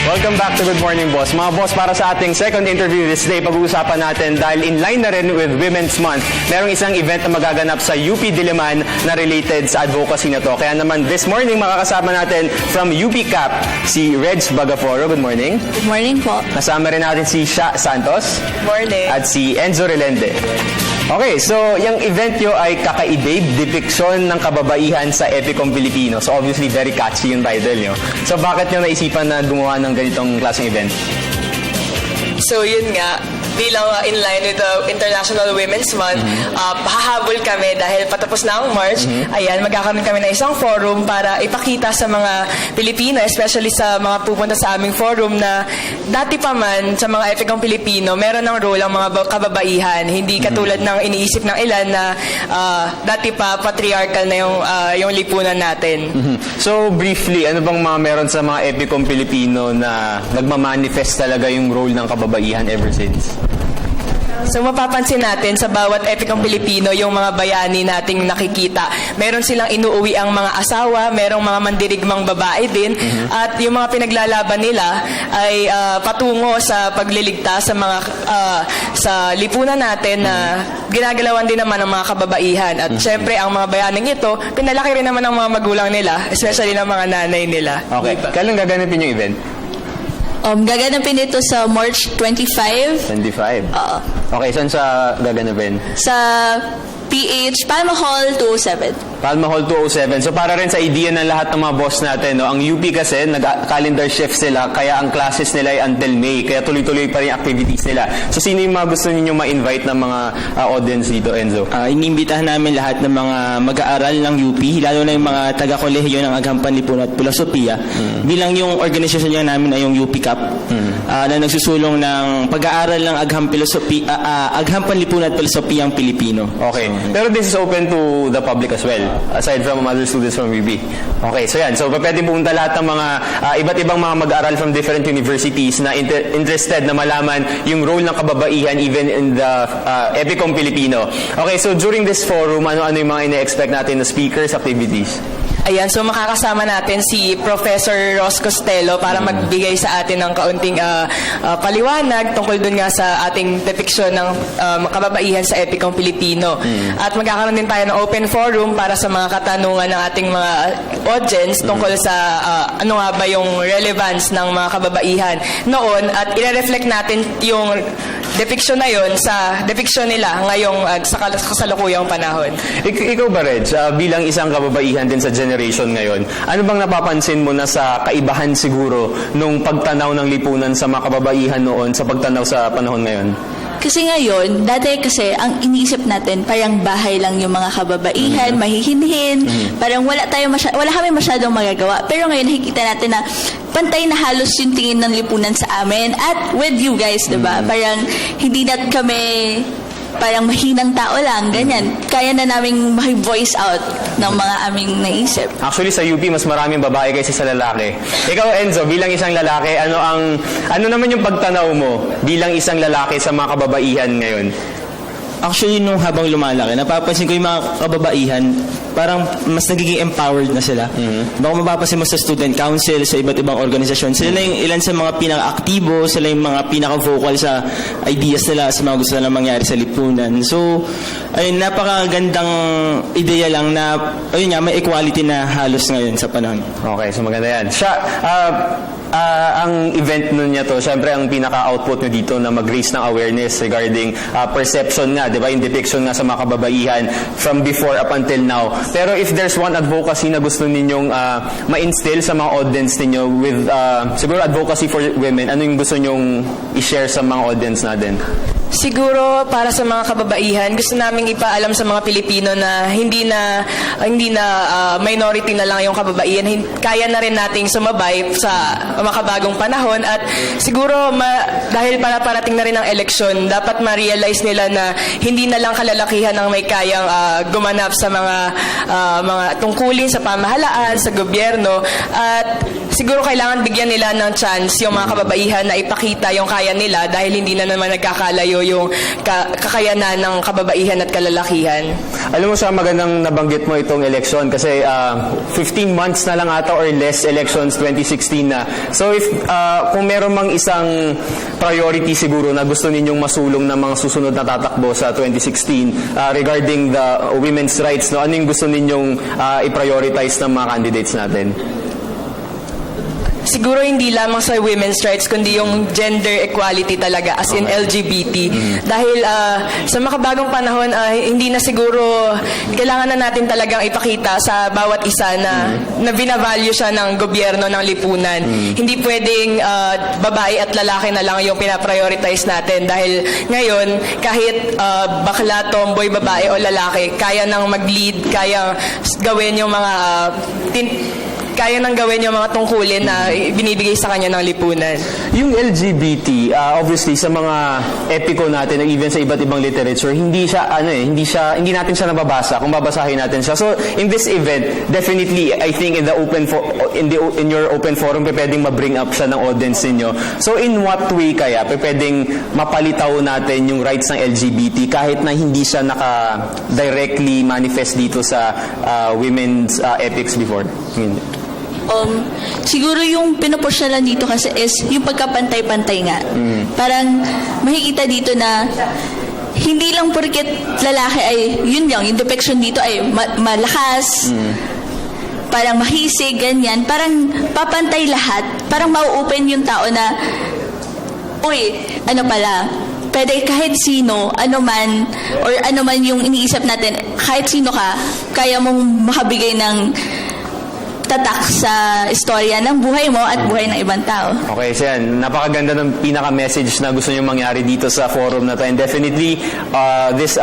Welcome back to Good Morning Boss. Mga boss, para sa ating second interview this day, pag-uusapan natin dahil in line na rin with Women's Month, merong isang event na magaganap sa UP Diliman na related sa advocacy na to. Kaya naman this morning makakasama natin from UP CAP si Reg Bagaforo. Good morning. Good morning po. Kasama rin natin si Sha Santos. Good morning. At si Enzo Relende. Okay, so yung event nyo ay Kakaibig, depiction ng kababaihan sa Epicom Pilipino. So obviously very catchy yung title nyo. So bakit nyo naisipan na gumawa ng ganitong klaseng event? So yun nga, bilang in line with the International Women's Month, hahabol kami dahil patapos na ang March. Ayan, magkakaroon kami ng isang forum para ipakita sa mga Pilipino, especially sa mga pupunta sa aming forum na dati pa man sa mga epikong Pilipino, meron ng role ang mga kababaihan. Hindi katulad ng iniisip ng ilan na dati pa patriarchal na yung lipunan natin. So briefly, ano bang mga meron sa mga epikong Pilipino na nagmamanifest talaga yung role ng kababaihan ever since? So mapapansin natin sa bawat epikong Pilipino yung mga bayani nating nakikita. Meron silang inuuwi ang mga asawa, merong mga mandirigmang babae din, at yung mga pinaglalaban nila ay patungo sa pagliligtas sa mga sa lipunan natin na ginagalawan din naman ng mga kababaihan. At syempre ang mga bayaning ito, pinalaki rin naman ng mga magulang nila, especially ng mga nanay nila. Okay, kailan gaganapin yung event? Gaganapin ito sa March 25. 25? Okay, saan sa gaganapin? Sa PH Palma Hall 207. Palma Hall 207. So para rin sa idea ng lahat ng mga boss natin, no? Ang UP kasi, nag-calendar shift sila, kaya ang classes nila ay until May, kaya tuloy-tuloy pa rin yung activities nila. So sino yung mga gusto ninyong ma-invite ng mga audience dito, Enzo? Inimbitahan namin lahat ng mga mag-aaral ng UP, lalo na yung mga taga-kolehiyo ng Aghampan Lipunan at Filosofia. Bilang yung organisasyon niya namin ay yung UP CAP, na nagsusulong ng pag-aaral ng Aghampan Lipunan at Filosofia ang Pilipino. Okay. Pero this is open to the public as well, aside from other students from UP. Okay, so yan. So pwede pumunta lahat ng mga iba't ibang mga mag-aaral from different universities na interested na malaman yung role ng kababaihan even in the Epicom Filipino. Okay, so during this forum, ano-ano yung mga ine-expect natin na speakers, activities? Ayan, so makakasama natin si Professor Ross Costello para magbigay sa atin ng kaunting paliwanag tungkol dun nga sa ating depiction ng kababaihan sa epikong Pilipino. At magkakaroon din tayo ng open forum para sa mga katanungan ng ating mga audience tungkol sa ano nga ba yung relevance ng mga kababaihan noon, at i-reflect natin yung depiction na yon sa depiction nila ngayong sa kasalukuyang panahon. Ikaw ba, Reg, bilang isang kababaihan din sa generation ngayon, ano bang napapansin mo na sa kaibahan siguro nung pagtanaw ng lipunan sa mga kababaihan noon sa pagtanaw sa panahon ngayon? Kasi ngayon, dati kasi ang iniisip natin parang bahay lang yung mga kababaihan, mahihinhin, parang wala kami masyadong magagawa. Pero ngayon nakikita natin na pantay na halos yung tingin ng lipunan sa amin at with you guys, 'di ba? Parang hindi na kami parang mahinang tao lang, ganyan. Kaya na naming voice out ng mga aming naisip. Actually, sa UP, mas maraming babae kaysa sa lalaki. Ikaw, Enzo, bilang isang lalaki, ano naman yung pagtanaw mo bilang isang lalaki sa mga kababaihan ngayon? Actually, nung habang lumalaki, napapansin ko yung mga kababaihan, parang mas nagiging empowered na sila. Baka mapapansin mo sa student council, sa iba't ibang organisasyon, sila yung ilan sa mga pinaka-aktibo, sila yung mga pinaka-vocal sa ideas nila, sa mga gusto nilang mangyari sa lipunan. So, ayun, napakagandang ideya lang na, ayun nga, may equality na halos ngayon sa panahon. Okay, so maganda yan. Ang event nun niya to, syempre ang pinaka-output nyo dito na mag-raise ng awareness regarding perception nga, di ba, yung depiction nga sa mga kababaihan from before up until now. Pero if there's one advocacy na gusto ninyong ma-instill sa mga audience ninyo with siguro advocacy for women, ano yung gusto nyong i-share sa mga audience natin? Siguro para sa mga kababaihan, gusto naming ipaalam sa mga Pilipino na hindi na minority na lang yung kababaihan. Kaya na rin nating sumabay sa makabagong panahon, at siguro dahil parating na rin ang eleksyon, dapat ma-realize nila na hindi na lang kalalakihan ang may kayang gumanap sa mga tungkulin sa pamahalaan, sa gobyerno, at siguro kailangan bigyan nila ng chance yung mga kababaihan na ipakita yung kaya nila dahil hindi na naman nagkakalayo yung kakayanan ng kababaihan at kalalakihan. Alam mo siya, magandang nabanggit mo itong election kasi 15 months na lang ata or less elections 2016 na. So if kung meron mang isang priority siguro na gusto ninyong masulong ng mga susunod na tatakbo sa 2016 regarding the women's rights, no, ano yung gusto ninyong i-prioritize ng mga candidates natin? Siguro hindi lamang sa women's rights kundi yung gender equality talaga as in LGBT. Dahil sa makabagong panahon hindi na siguro kailangan na natin talagang ipakita sa bawat isa na binavalue siya ng gobyerno ng lipunan. Hindi pwedeng babae at lalaki na lang yung pinaprioritize natin dahil ngayon kahit bakla, tomboy, babae o lalaki kaya nang mag-lead, kaya gawin yung mga kaya nang gawin yung mga tungkulin na binibigay sa kanya ng lipunan. Yung LGBT, obviously sa mga epiko natin, even sa iba't ibang literature, hindi natin siya nababasa kung babasahin natin siya. So in this event, definitely I think in your open forum, pwedeng ma-bring up siya ng audience niyo. So in what way kaya pwedeng mapalitaw natin yung rights ng LGBT kahit na hindi siya naka-directly manifest dito sa women's epics before? Siguro yung pinupush na lang dito kasi is yung pagkapantay-pantay nga. Parang makikita dito na hindi lang porket lalaki ay, yun lang, yung depiction dito ay malakas, parang mahisig, ganyan. Parang papantay lahat. Parang mau-open yung tao na, uy, ano pala, pwede kahit sino, ano man, or ano man yung iniisip natin, kahit sino ka, kaya mong makabigay ng tatak sa istorya ng buhay mo at buhay ng ibang tao. Okay, so yan. Napakaganda ng pinaka-message na gusto nyo mangyari dito sa forum na to. And definitely, this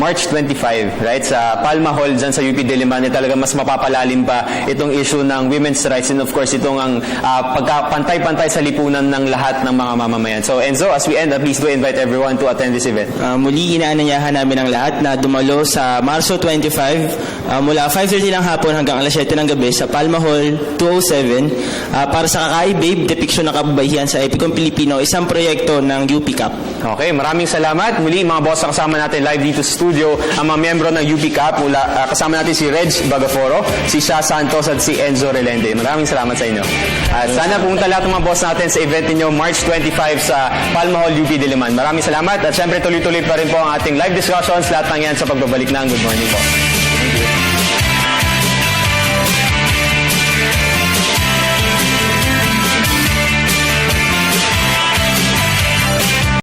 March 25, right, sa Palma Hall dyan sa UP Diliman, talaga mas mapapalalim pa itong issue ng women's rights and of course, itong ang pagkapantay-pantay sa lipunan ng lahat ng mga mamamayan. So, Enzo, as we end, please do invite everyone to attend this event. Muli, inaanyayahan namin ang lahat na dumalo sa Marso 25 mula 5:30 ng hapon hanggang alas 7 ng gabi sa Palma Hall 207 para sa Kakai Babe, depiksyon ng kababaihan sa Epicong Pilipino, isang proyekto ng UP CAP. Okay, maraming salamat. Muli, mga boss, kasama natin live dito sa studio ang mga miyembro ng UP CAP. Kasama natin si Reg Bagaforo, si Sha Santos at si Enzo Relende. Maraming salamat sa inyo. At sana pumunta lahat ng mga boss natin sa event ninyo March 25 sa Palma Hall, UP Diliman. Maraming salamat at syempre tuloy-tuloy pa rin po ang ating live discussions. Lahat ng yan sa pagbabalik ng Good Morning po. Thank you.